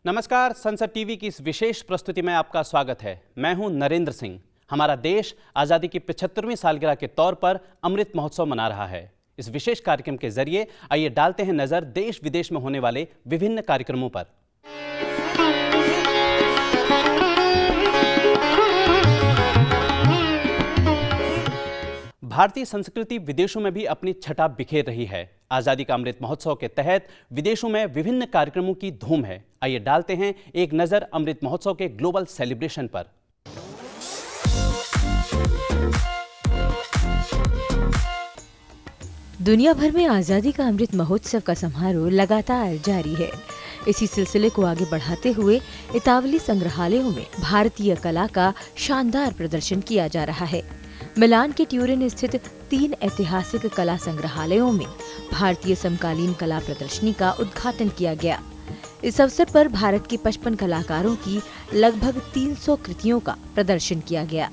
नमस्कार, संसद टीवी की इस विशेष प्रस्तुति में आपका स्वागत है। मैं हूं नरेंद्र सिंह। हमारा देश आज़ादी की 75वीं सालगिरह के तौर पर अमृत महोत्सव मना रहा है। इस विशेष कार्यक्रम के जरिए आइए डालते हैं नजर देश विदेश में होने वाले विभिन्न कार्यक्रमों पर। भारतीय संस्कृति विदेशों में भी अपनी छटा बिखेर रही है। आजादी का अमृत महोत्सव के तहत विदेशों में विभिन्न कार्यक्रमों की धूम है। आइए डालते हैं एक नजर अमृत महोत्सव के ग्लोबल सेलिब्रेशन पर। दुनिया भर में आजादी का अमृत महोत्सव का समारोह लगातार जारी है। इसी सिलसिले को आगे बढ़ाते हुए इतावली संग्रहालयों में भारतीय कला का शानदार प्रदर्शन किया जा रहा है। मिलान के ट्यूरिन स्थित 3 ऐतिहासिक कला संग्रहालयों में भारतीय समकालीन कला प्रदर्शनी का उद्घाटन किया गया। इस अवसर पर भारत के 55 कलाकारों की लगभग 300 कृतियों का प्रदर्शन किया गया।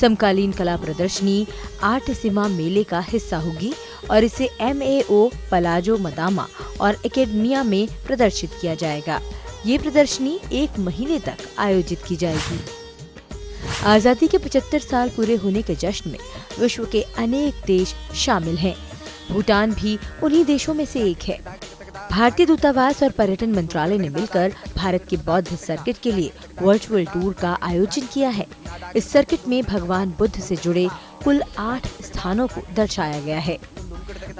समकालीन कला प्रदर्शनी आर्ट सिमा मेले का हिस्सा होगी और इसे MAO पलाजो मदामा और एकेडमिया में प्रदर्शित किया जाएगा। ये प्रदर्शनी 1 महीने तक आयोजित की जाएगी। आजादी के 75 साल पूरे होने के जश्न में विश्व के अनेक देश शामिल हैं। भूटान भी उन्हीं देशों में से एक है। भारतीय दूतावास और पर्यटन मंत्रालय ने मिलकर भारत के बौद्ध सर्किट के लिए वर्चुअल टूर का आयोजन किया है। इस सर्किट में भगवान बुद्ध से जुड़े कुल 8 स्थानों को दर्शाया गया है।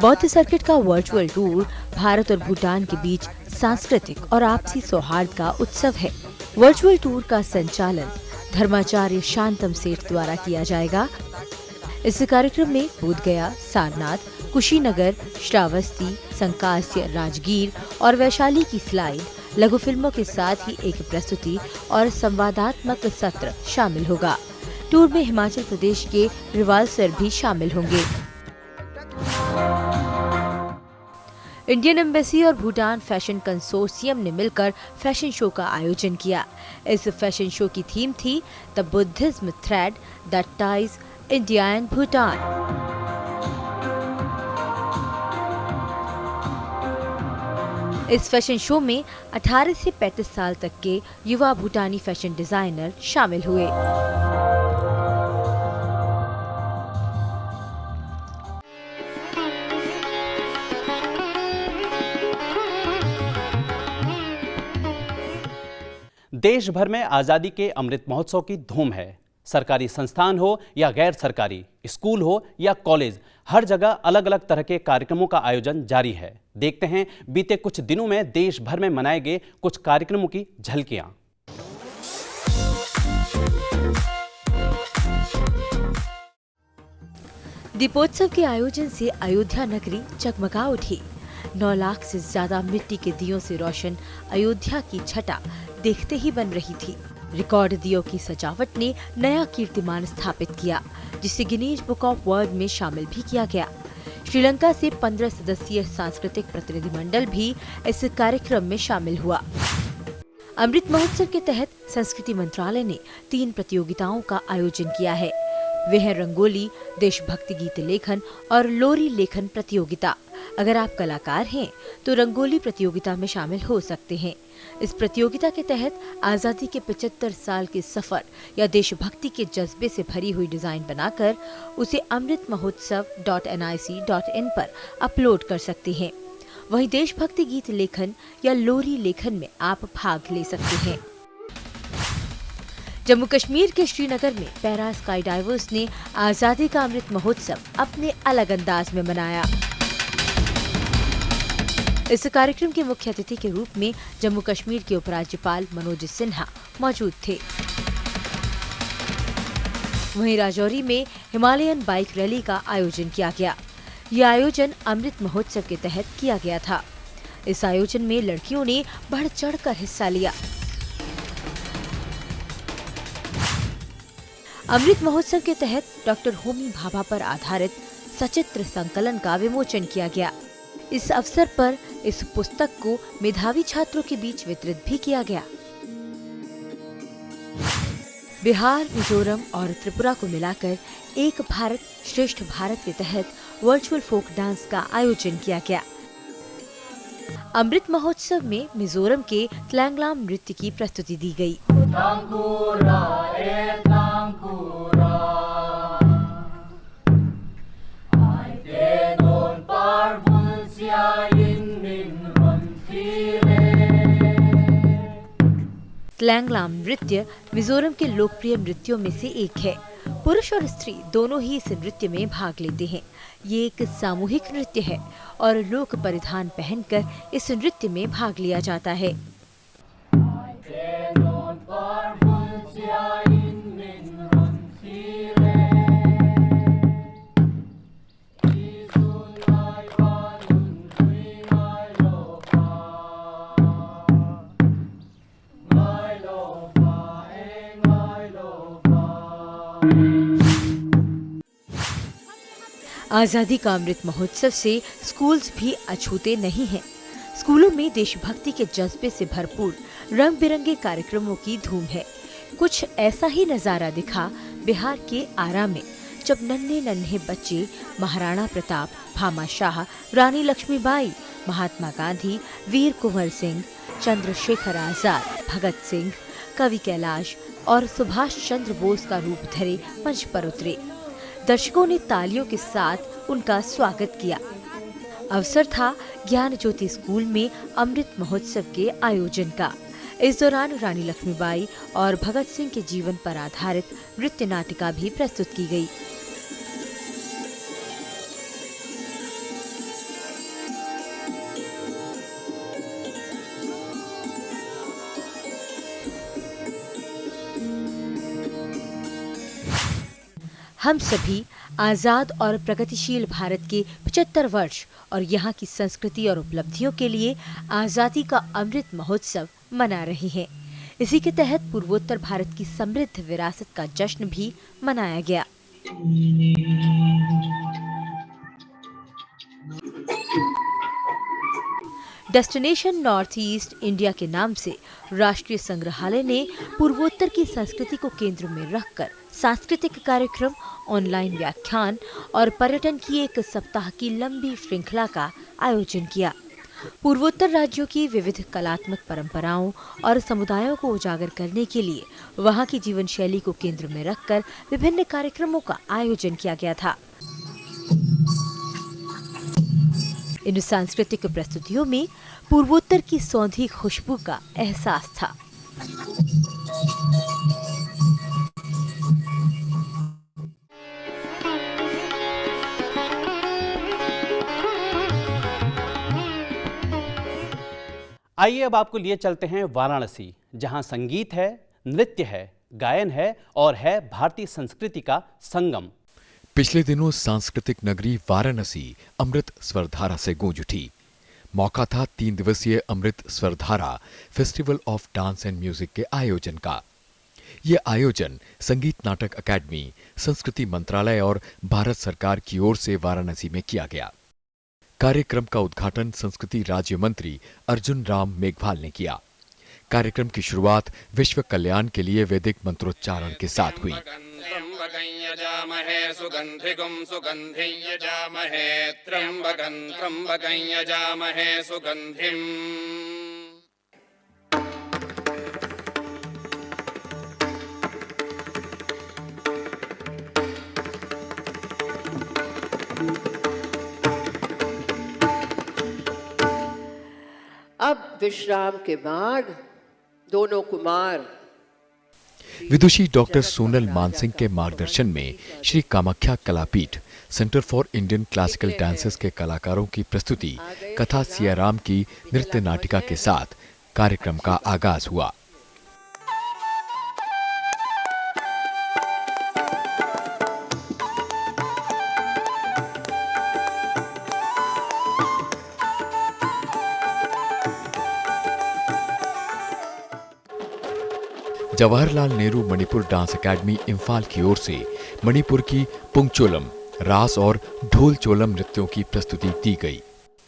बौद्ध सर्किट का वर्चुअल टूर भारत और भूटान के बीच सांस्कृतिक और आपसी सौहार्द का उत्सव है। वर्चुअल टूर का संचालन धर्माचार्य शांतम सेठ द्वारा किया जाएगा। इस कार्यक्रम में बोधगया, सारनाथ, कुशीनगर, श्रावस्ती, संकास्य, राजगीर और वैशाली की स्लाइड, लघु फिल्मों के साथ ही एक प्रस्तुति और संवादात्मक सत्र शामिल होगा। टूर में हिमाचल प्रदेश के रिवालसर भी शामिल होंगे। इंडियन एम्बेसी और भूटान फैशन कंसोर्शियम ने मिलकर फैशन शो का आयोजन किया। इस फैशन शो की थीम थी the Buddhism thread that ties India and Bhutan. इस फैशन शो में 18 से 35 साल तक के युवा भूटानी फैशन डिजाइनर शामिल हुए। देश भर में आजादी के अमृत महोत्सव की धूम है। सरकारी संस्थान हो या गैर सरकारी, स्कूल हो या कॉलेज, हर जगह अलग अलग तरह के कार्यक्रमों का आयोजन जारी है। देखते हैं बीते कुछ दिनों में देश भर में मनाए गए कुछ कार्यक्रमों की झलकियां। दीपोत्सव के आयोजन से अयोध्या नगरी जगमगा उठी। 9 लाख से ज्यादा मिट्टी के दियों से रोशन अयोध्या की छटा देखते ही बन रही थी। रिकॉर्ड दियों की सजावट ने नया कीर्तिमान स्थापित किया, जिसे गिनीज बुक ऑफ वर्ल्ड में शामिल भी किया गया। श्रीलंका से 15 सदस्यीय सांस्कृतिक प्रतिनिधिमंडल भी इस कार्यक्रम में शामिल हुआ। अमृत महोत्सव के तहत संस्कृति मंत्रालय ने 3 प्रतियोगिताओं का आयोजन किया है। वे हैं रंगोली, देशभक्ति गीत लेखन और लोरी लेखन प्रतियोगिता। अगर आप कलाकार हैं तो रंगोली प्रतियोगिता में शामिल हो सकते हैं। इस प्रतियोगिता के तहत आजादी के 75 साल के सफर या देशभक्ति के जज्बे से भरी हुई डिजाइन बनाकर उसे amritmahotsav.nic.in पर अपलोड कर सकते हैं। वहीं देशभक्ति गीत लेखन या लोरी लेखन में आप भाग ले सकते हैं। जम्मू कश्मीर के श्रीनगर में पैरा स्काई डाइवर्स ने आजादी का अमृत महोत्सव अपने अलग अंदाज में मनाया। इस कार्यक्रम के मुख्य अतिथि के रूप में जम्मू कश्मीर के उपराज्यपाल मनोज सिन्हा मौजूद थे। वहीं राजौरी में हिमालयन बाइक रैली का आयोजन किया गया। यह आयोजन अमृत महोत्सव के तहत किया गया था। इस आयोजन में लड़कियों ने बढ़ चढ़कर हिस्सा लिया। अमृत महोत्सव के तहत डॉक्टर होमी भाभा पर आधारित सचित्र संकलन का विमोचन किया गया। इस अवसर पर इस पुस्तक को मेधावी छात्रों के बीच वितरित भी किया गया। बिहार, मिजोरम और त्रिपुरा को मिलाकर एक भारत श्रेष्ठ भारत के तहत वर्चुअल फोक डांस का आयोजन किया गया। अमृत महोत्सव में मिजोरम के त्लैंगलाम नृत्य की प्रस्तुति दी गई। त्लैंगलाम नृत्य मिजोरम के लोकप्रिय नृत्यों में से एक है। पुरुष और स्त्री दोनों ही इस नृत्य में भाग लेते हैं। ये एक सामूहिक नृत्य है और लोक परिधान पहनकर इस नृत्य में भाग लिया जाता है। आजादी का अमृत महोत्सव से स्कूल्स भी अछूते नहीं हैं। स्कूलों में देशभक्ति के जज्बे से भरपूर रंग बिरंगे कार्यक्रमों की धूम है। कुछ ऐसा ही नजारा दिखा बिहार के आरा में, जब नन्हे नन्हे बच्चे महाराणा प्रताप, भामा शाह, रानी लक्ष्मीबाई, महात्मा गांधी, वीर कुंवर सिंह, चंद्रशेखर आजाद, भगत सिंह, कवि कैलाश और सुभाष चंद्र बोस का रूप धरे मंच पर उतरे। दर्शकों ने तालियों के साथ उनका स्वागत किया। अवसर था ज्ञान ज्योति स्कूल में अमृत महोत्सव के आयोजन का। इस दौरान रानी लक्ष्मीबाई और भगत सिंह के जीवन पर आधारित नृत्य नाटिका भी प्रस्तुत की गई। हम सभी आजाद और प्रगतिशील भारत के 75 वर्ष और यहाँ की संस्कृति और उपलब्धियों के लिए आजादी का अमृत महोत्सव मना रहे हैं। इसी के तहत पूर्वोत्तर भारत की समृद्ध विरासत का जश्न भी मनाया गया। डेस्टिनेशन नॉर्थ ईस्ट इंडिया के नाम से राष्ट्रीय संग्रहालय ने पूर्वोत्तर की संस्कृति को केंद्र में रखकर सांस्कृतिक कार्यक्रम, ऑनलाइन व्याख्यान और पर्यटन की एक सप्ताह की लंबी श्रृंखला का आयोजन किया। पूर्वोत्तर राज्यों की विविध कलात्मक परंपराओं और समुदायों को उजागर करने के लिए वहां की जीवन शैली को केंद्र में रखकर विभिन्न कार्यक्रमों का आयोजन किया गया था। इन सांस्कृतिक प्रस्तुतियों में पूर्वोत्तर की सौंधी खुशबू का एहसास था। आइए अब आपको लिए चलते हैं वाराणसी, जहां संगीत है, नृत्य है, गायन है और है भारतीय संस्कृति का संगम। पिछले दिनों सांस्कृतिक नगरी वाराणसी अमृत स्वरधारा से गूंज उठी। मौका था 3 दिवसीय Amrit Swardhara festival of dance and music के आयोजन का। ये आयोजन संगीत नाटक अकादमी, संस्कृति मंत्रालय और भारत सरकार की ओर से वाराणसी में किया गया। कार्यक्रम का उद्घाटन संस्कृति राज्य मंत्री अर्जुन राम मेघवाल ने किया। कार्यक्रम की शुरुआत विश्व कल्याण के लिए वैदिक मंत्रोच्चारण के साथ हुई। अब विश्राम के बाद दोनों कुमार विदुषी डॉक्टर सोनल मानसिंह के मार्गदर्शन में Shri Kamakhya Kalapeeth centre for Indian classical dances के कलाकारों की प्रस्तुति कथा सियाराम की नृत्य नाटिका के साथ कार्यक्रम का आगाज हुआ। जवाहरलाल नेहरू मणिपुर डांस अकादमी इम्फाल की ओर से मणिपुर की पुंगचोलम, रास और ढोल चोलम नृत्यों की प्रस्तुति दी गई।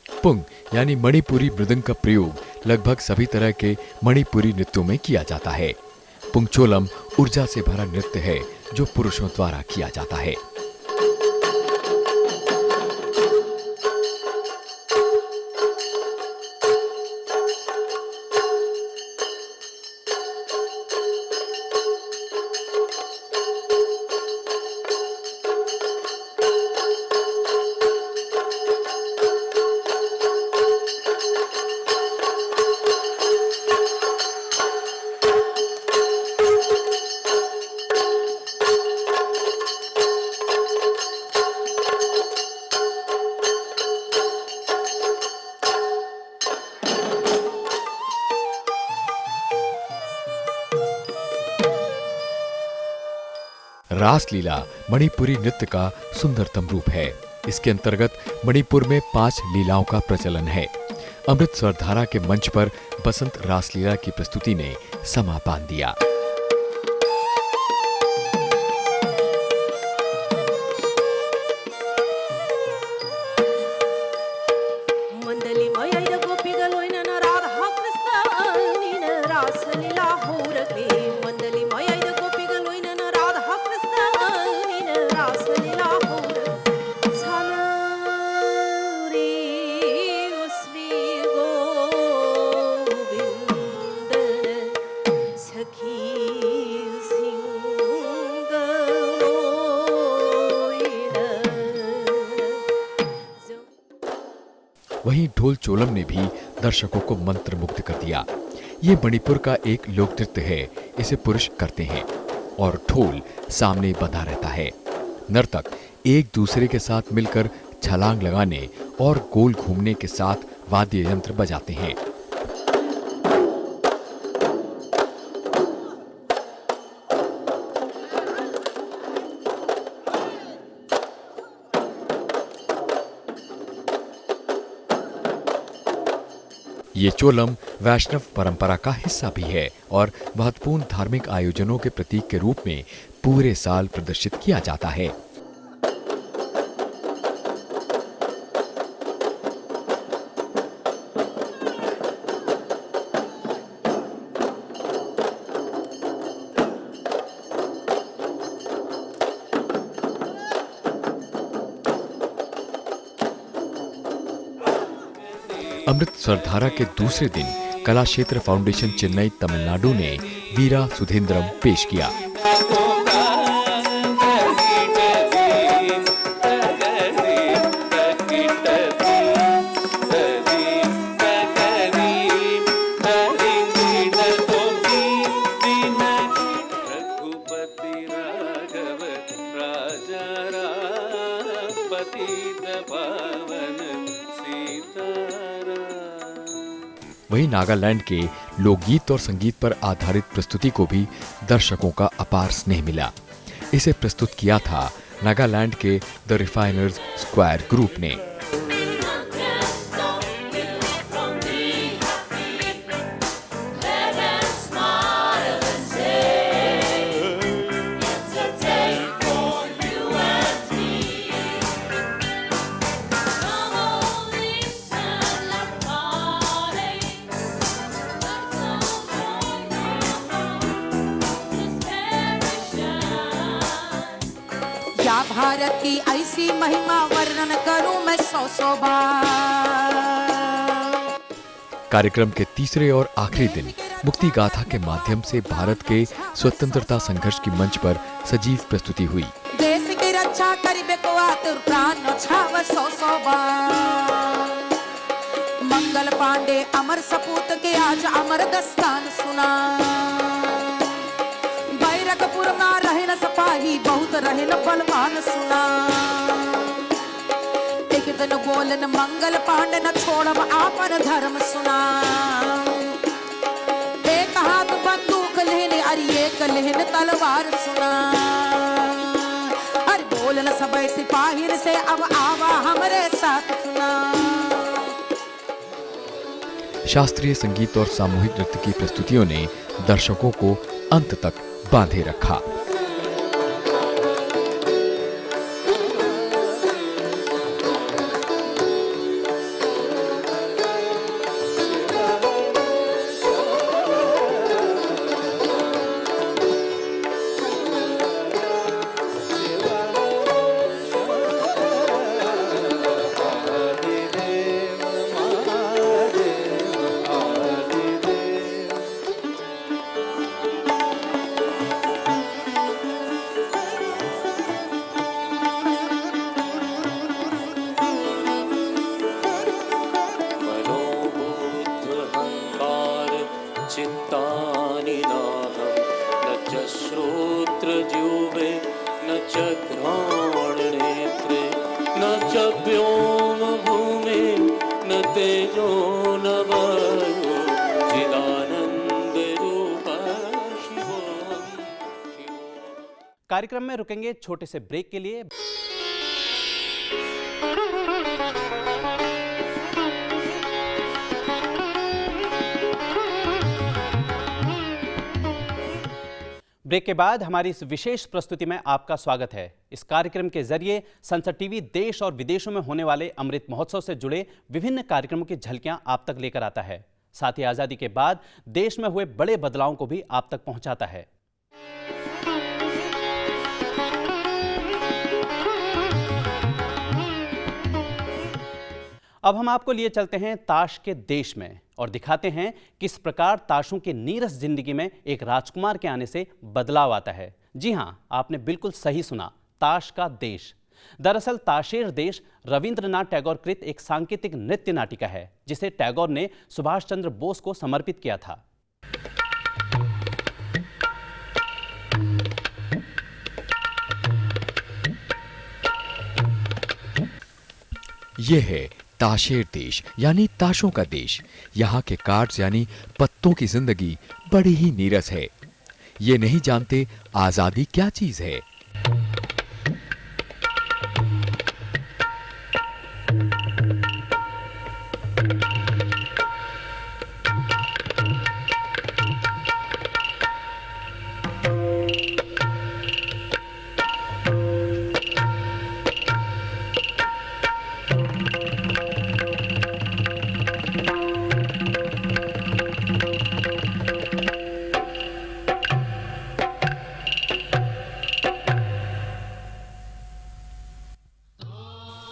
पुंग यानी मणिपुरी मृदंग का प्रयोग लगभग सभी तरह के मणिपुरी नृत्यों में किया जाता है। पुंगचोलम ऊर्जा से भरा नृत्य है जो पुरुषों द्वारा किया जाता है। रासलीला मणिपुरी नृत्य का सुंदरतम रूप है। इसके अंतर्गत मणिपुर में 5 लीलाओं का प्रचलन है। अमृत स्वरधारा के मंच पर बसंत रासलीला की प्रस्तुति ने समा बांध दिया। वहीं ढोल चोलम ने भी दर्शकों को मंत्रमुग्ध कर दिया। ये मणिपुर का एक लोक नृत्य है। इसे पुरुष करते हैं और ढोल सामने बंधा रहता है। नर्तक एक दूसरे के साथ मिलकर छलांग लगाने और गोल घूमने के साथ वाद्य यंत्र बजाते हैं। ये चोलम वैष्णव परंपरा का हिस्सा भी है और महत्वपूर्ण धार्मिक आयोजनों के प्रतीक के रूप में पूरे साल प्रदर्शित किया जाता है। अमृत स्वरधारा के दूसरे दिन कला क्षेत्र फाउंडेशन चेन्नई तमिलनाडु ने वीरा सुधेंद्रम पेश किया। वहीं नागालैंड के लोकगीत और संगीत पर आधारित प्रस्तुति को भी दर्शकों का अपार स्नेह मिला। इसे प्रस्तुत किया था नागालैंड के द रिफाइनर्स स्क्वायर ग्रुप ने। क्या भारत की ऐसी महिमा वर्णन करूं मैं 100 बार। कार्यक्रम के तीसरे और आखिरी दिन मुक्ति गाथा के माध्यम से भारत के स्वतंत्रता संघर्ष की मंच पर सजीव प्रस्तुति हुई। देश की रक्षा करिबे को आतुर प्राण छाव 100 बार। मंगल पांडे अमर सपूत के आज अमर दस्तान सुना। बैरकपुर में रहे न सिपाही बहुत रहे न बलवान सुना। एक दिन बोलन मंगल पांडे न छोड़ब आपन धर्म सुना। एक हाथ बंदूक लेने अरे एक लेने तलवार सुना। अरे बोलन सब सिपाही से अब आवा हमरे साथ सुना। शास्त्रीय संगीत और सामूहिक नृत्य की प्रस्तुतियों ने दर्शकों को अंत तक बांधे रखा। कार्यक्रम में रुकेंगे छोटे से ब्रेक के लिए। ब्रेक के बाद हमारी इस विशेष प्रस्तुति में आपका स्वागत है। इस कार्यक्रम के जरिए संसद टीवी देश और विदेशों में होने वाले अमृत महोत्सव से जुड़े विभिन्न कार्यक्रमों की झलकियां आप तक लेकर आता है। साथ ही आजादी के बाद देश में हुए बड़े बदलावों को भी आप तक पहुंचाता है। अब हम आपको लिए चलते हैं ताश के देश में और दिखाते हैं किस प्रकार ताशों की नीरस जिंदगी में एक राजकुमार के आने से बदलाव आता है। जी हां, आपने बिल्कुल सही सुना, ताश का देश। दरअसल ताशेर देश रविंद्रनाथ टैगोर कृत एक सांकेतिक नृत्य नाटिका है जिसे टैगोर ने सुभाष चंद्र बोस को समर्पित किया था। यह है ताशेर देश यानी ताशों का देश। यहाँ के कार्ड्स यानी पत्तों की जिंदगी बड़ी ही नीरस है। ये नहीं जानते आजादी क्या चीज है।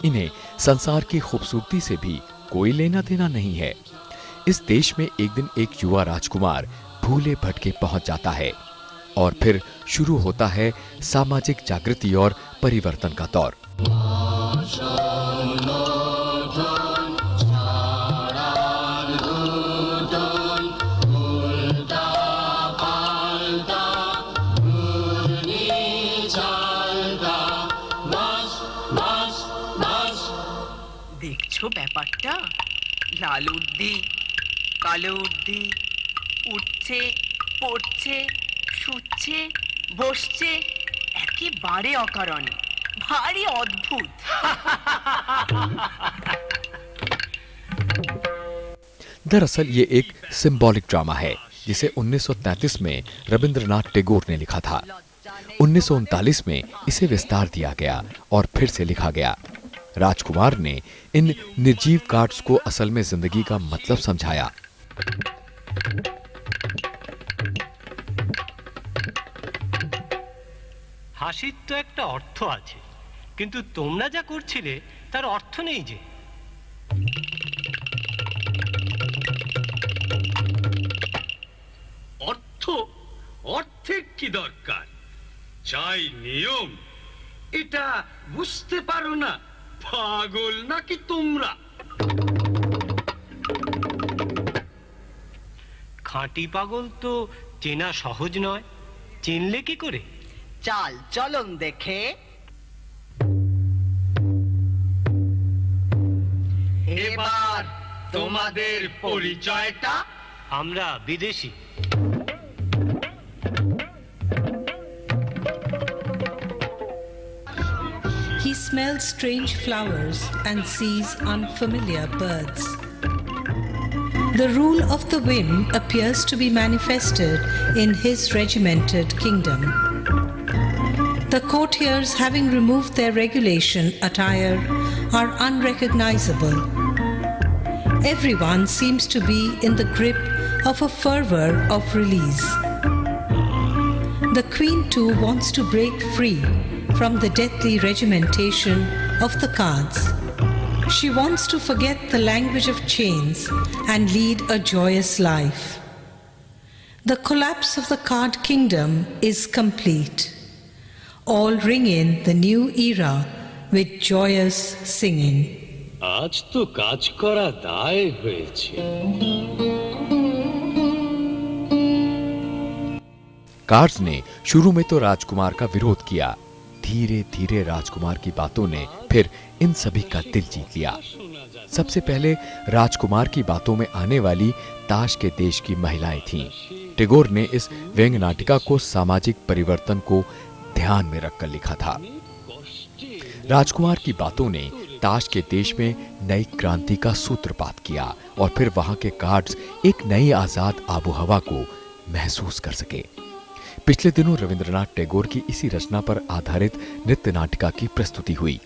इन्हें संसार की खूबसूरती से भी कोई लेना देना नहीं है। इस देश में एक दिन एक युवा राजकुमार भूले भटके पहुंच जाता है और फिर शुरू होता है सामाजिक जागृति और परिवर्तन का दौर। দেখছো ব্যাপারটা? লাল উর্দি, কালো উর্দি, উঠছে, পড়ছে, শুচ্ছে, বসছে, একেবারে অকারণ, ভারী অদ্ভুত। दरअसल ये एक सिंबॉलिक ड्रामा है जिसे 1933 में रविंद्रनाथ टैगोर ने लिखा था। 1939 में इसे विस्तार दिया गया और फिर से लिखा गया। राजकुमार ने इन निर्जीव कार्ड्स को असल में जिंदगी का मतलब समझाया। হাসির তো একটা অর্থ আছে, কিন্তু তোমরা যা করছিলে তার অর্থ নেই যে। অর্থ? অর্থের কি দরকার? চাই নিয়ম। এটা বুঝতে পারো না? পাগল নাকি তোমরা? খাঁটি পাগল তো চেনা সহজ নয়, চিনলে কি করে? চাল চলন দেখে এবার তোমাদের পরিচয়টা? আমরা বিদেশি। He smells strange flowers and sees unfamiliar birds. The rule of the whim appears to be manifested in his regimented kingdom. The courtiers, having removed their regulation attire, are unrecognizable. Everyone seems to be in the grip of a fervor of release. The queen too wants to break free from the deathly regimentation of the cards. She wants to forget the language of chains and lead a joyous life. The collapse of the card kingdom is complete. All ring in the new era with joyous singing. আজ তো কাজ করা দায় হয়েছে। Cards ने शुरू में तो राजकुमार का विरोध किया। धीरे धीरे राजकुमार की बातों ने फिर इन सभी का दिल जीत लिया। सबसे पहले राजकुमार की बातों में आने वाली ताश के देश की महिलाएं थीं। टैगोर ने इस व्यंग्य नाटिका को सामाजिक परिवर्तन को ध्यान में रखकर लिखा था। राजकुमार की बातों ने ताश के देश में नई क्रांति का सूत्रपात किया और फिर वहां के कार्ड्स एक नई आजाद आबोहवा को महसूस कर सके। पिछले दिनों रविंद्रनाथ टैगोर की इसी रचना पर आधारित नृत्य नाटिका की प्रस्तुति हुई।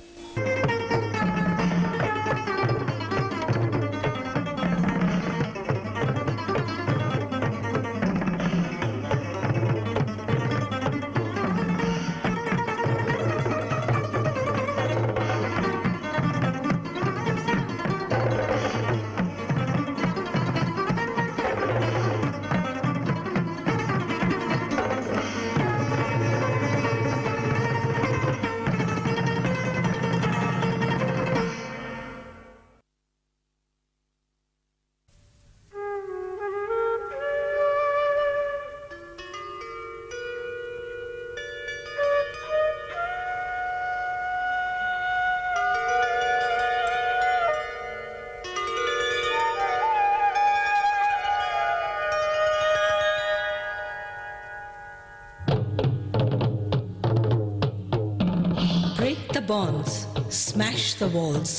Break the bonds, smash the walls,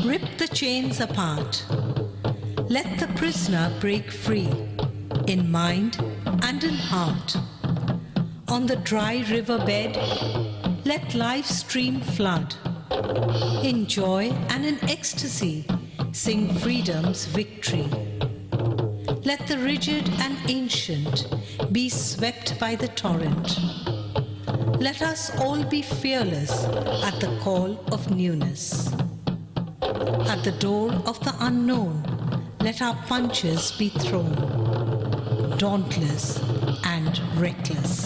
rip the chains apart. Let the prisoner break free, in mind and in heart. On the dry river bed, let life's stream flood. In joy and in ecstasy, sing freedom's victory. Let the rigid and ancient be swept by the torrent. Let us all be fearless at the call of newness. At the door of the unknown, let our punches be thrown, dauntless and reckless.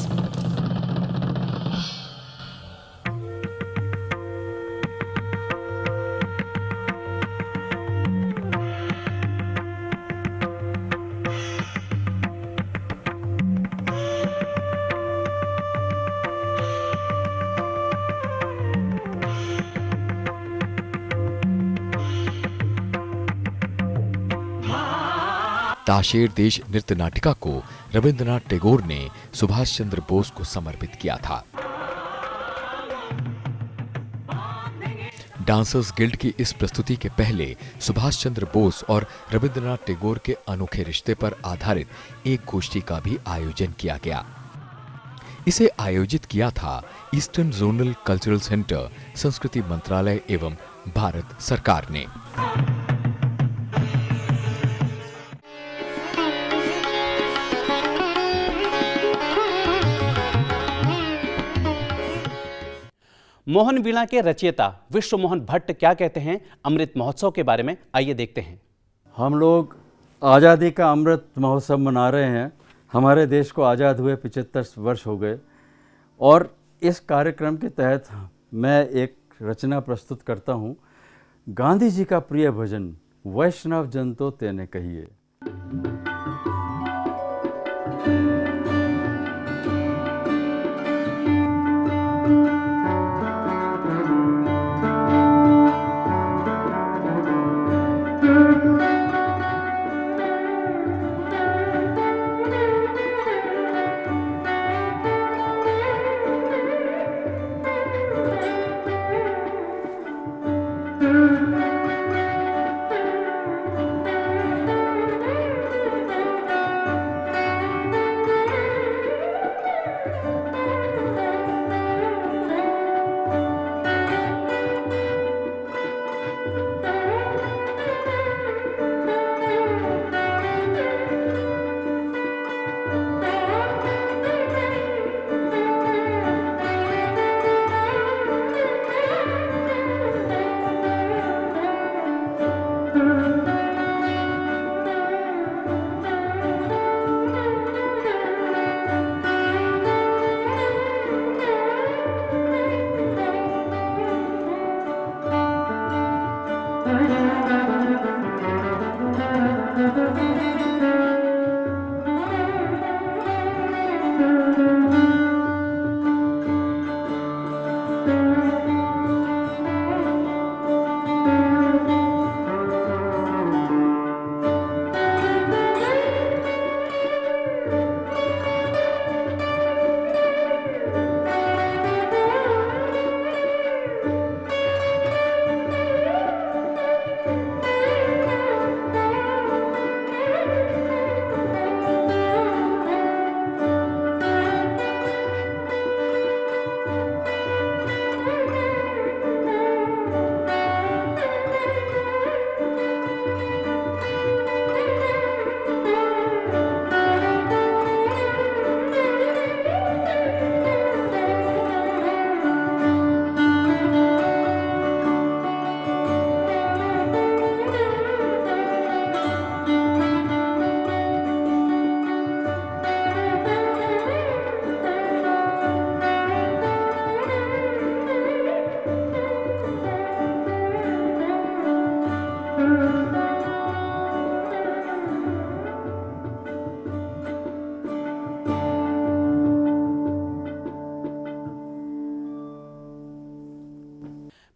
ताशेर देश नृत्य नाटिका को रविंद्रनाथ टैगोर ने सुभाष चंद्र बोस को समर्पित किया था। Dancers guild की इस प्रस्तुति के पहले सुभाष चंद्र बोस और रविंद्रनाथ टैगोर के अनोखे रिश्ते पर आधारित एक गोष्ठी का भी आयोजन किया गया। इसे आयोजित किया था ईस्टर्न जोनल कल्चरल सेंटर, संस्कृति मंत्रालय एवं भारत सरकार ने। मोहन वीणा के रचयिता विश्व मोहन भट्ट क्या कहते हैं अमृत महोत्सव के बारे में, आइए देखते हैं। हम लोग आज़ादी का अमृत महोत्सव मना रहे हैं। हमारे देश को आज़ाद हुए 75 वर्ष हो गए और इस कार्यक्रम के तहत मैं एक रचना प्रस्तुत करता हूँ। गांधी जी का प्रिय भजन वैष्णव जन तो तेने कहिए।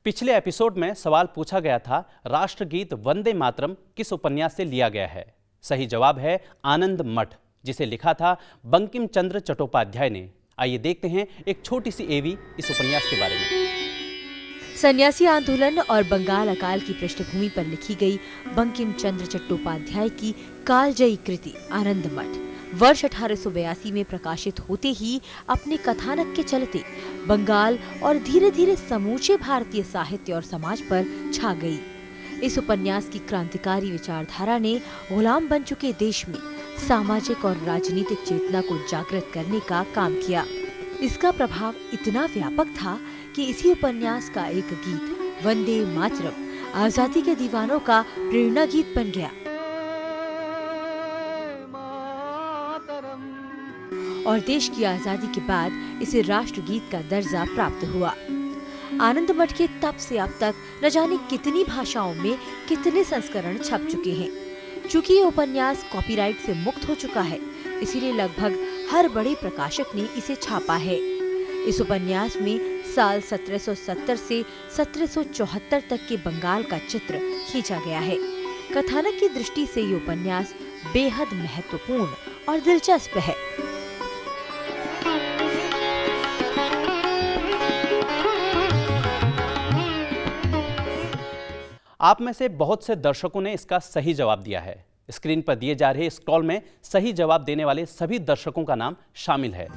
पिछले एपिसोड में सवाल पूछा गया था, राष्ट्रगीत वंदे मातरम किस उपन्यास से लिया गया है? सही जवाब है आनंद मठ, जिसे लिखा था बंकिम चंद्र चट्टोपाध्याय ने। आइए देखते हैं एक छोटी सी एवी इस उपन्यास के बारे में। सन्यासी आंदोलन और बंगाल अकाल की पृष्ठभूमि पर लिखी गई बंकिम चंद्र चट्टोपाध्याय की कालजयी कृति आनंद मठ वर्ष 1882 में प्रकाशित होते ही अपने कथानक के चलते बंगाल और धीरे धीरे समूचे भारतीय साहित्य और समाज पर छा गई। इस उपन्यास की क्रांतिकारी विचारधारा ने गुलाम बन चुके देश में सामाजिक और राजनीतिक चेतना को जागृत करने का काम किया। इसका प्रभाव इतना व्यापक था कि इसी उपन्यास का एक गीत वंदे मातरम आजादी के दीवानों का प्रेरणा गीत बन गया और देश की आजादी के बाद इसे राष्ट्रगीत का दर्जा प्राप्त हुआ। आनंद मठ के तब से अब तक न जाने कितनी भाषाओं में कितने संस्करण छप चुके हैं। चूँकि ये उपन्यास कॉपीराइट से मुक्त हो चुका है, इसीलिए लगभग हर बड़े प्रकाशक ने इसे छापा है। इस उपन्यास में साल 1770 से 1774 तक के बंगाल का चित्र खींचा गया है। कथानक की दृष्टि से ये उपन्यास बेहद महत्वपूर्ण और दिलचस्प है। आप में से बहुत से दर्शकों ने इसका सही जवाब दिया है। स्क्रीन पर दिए जा रहे स्क्रॉल में सही जवाब देने वाले सभी दर्शकों का नाम शामिल है।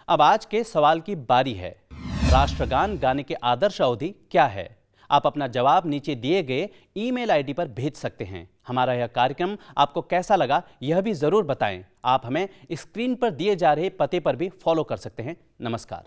अब आज के सवाल की बारी है। राष्ट्रगान गाने के आदर्श अवधि क्या है? आप अपना जवाब नीचे दिए गए ईमेल आईडी पर भेज सकते हैं। हमारा यह कार्यक्रम आपको कैसा लगा यह भी जरूर बताएं। आप हमें स्क्रीन पर दिए जा रहे पते पर भी फॉलो कर सकते हैं। नमस्कार।